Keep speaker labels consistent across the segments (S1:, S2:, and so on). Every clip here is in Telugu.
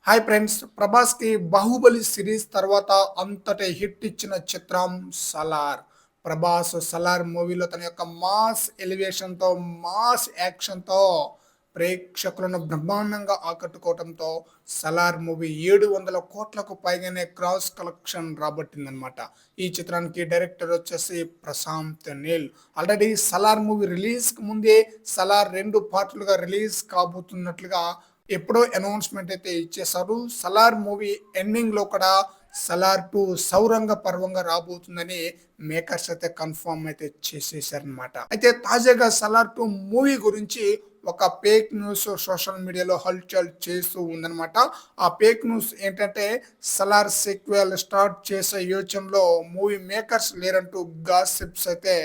S1: హాయ్ ఫ్రెండ్స్, ప్రభాస్‌కి 'బాహుబలి' సిరీస్ తర్వాత అంతటి హిట్ ఇచ్చిన చిత్రం 'సలార్'. ప్రభాస్ 'సలార్' మూవీలో తన యొక్క మాస్ ఎలివేషన్‌తో, మాస్ యాక్షన్‌తో ప్రేక్షకులను బ్రహ్మాండంగా ఆకట్టుకోవడంతో 'సలార్' మూవీ 700 కోట్లకు పైగానే గ్రాస్ కలెక్షన్ రాబట్టిందనమాట. ఈ చిత్రానికి డైరెక్టర్ వచ్చేసి ప్రశాంత్ నీల్. ఆల్రెడీ 'సలార్' మూవీ రిలీజ్‌కి ముందే 'సలార్' 2 పార్ట్‌లుగా రిలీజ్ కాబోతున్నట్లుగా ఎప్పుడో అనౌన్స్‌మెంట్ అయితే ఇచ్చేశారు. 'సలార్' మూవీ ఎండింగ్‌లో కూడా 'సలార్ 2' సౌరంగ పర్వంగా రాబోతుందని మేకర్స్ అయితే కన్ఫర్మ్ అయితే చేసేసారనమాట. అయితే తాజాగా 'సలార్ 2' మూవీ గురించి ఒక ఫేక్ న్యూస్ సోషల్ మీడియాలో హల్చల్ చేస్తూ ఉందనమాట. ఆ ఫేక్ న్యూస్ ఏంటంటే 'సలార్' సీక్వెల్ స్టార్ట్ చేసే యోచనలో మూవీ మేకర్స్ లేరంటూ గాసిప్స్ అయితే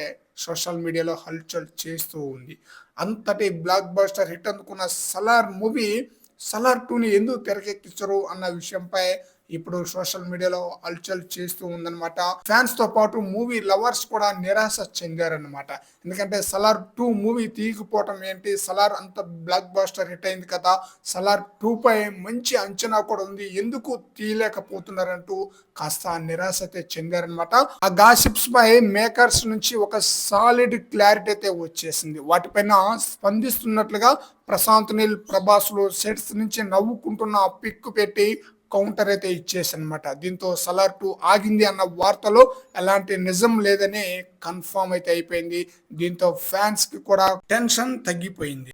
S1: సోషల్ మీడియాలో హల్చల్ చేస్తూ ఉంది. అంతటి బ్లాక్ బస్టర్ హిట్ అందుకున్న 'సలార్' మూవీ 'సలార్ 2'ని ఎందుకు తెరకెక్కించరు అన్న విషయంపై ఇప్పుడు సోషల్ మీడియాలో హల్చల్ చేస్తూ ఉందన్నమాట. ఫ్యాన్స్ తో పాటు మూవీ లవర్స్ కూడా నిరాశ చెందారన్నమాట. ఎందుకంటే 'సలార్ 2' మూవీ తీయకపోవటం ఏంటి, 'సలార్' అంత బ్లాక్ బస్టర్ హిట్ అయింది కదా, 'సలార్ 2' పై మంచి అంచనా కూడా ఉంది, ఎందుకు తీయలేకపోతున్నారంటూ కాస్త నిరాశ అయితే చెందారనమాట. ఆ గాసిప్స్ పై మేకర్స్ నుంచి ఒక సాలిడ్ క్లారిటీ అయితే వచ్చేసింది. వాటిపైన స్పందిస్తున్నట్లుగా ప్రశాంత్ నీల్, ప్రభాస్‌లు సెట్స్ నుంచి నవ్వుకుంటున్న పిక్ పెట్టి కౌంటర్ అయితే ఇచ్చేసనమాట. దీంతో 'సలార్ 2' ఆగింది అన్న వార్తలో ఎలాంటి నిజం లేదని కన్ఫర్మ్ అయితే అయిపోయింది. దీంతో ఫ్యాన్స్‌కి కూడా టెన్షన్ తగ్గిపోయింది.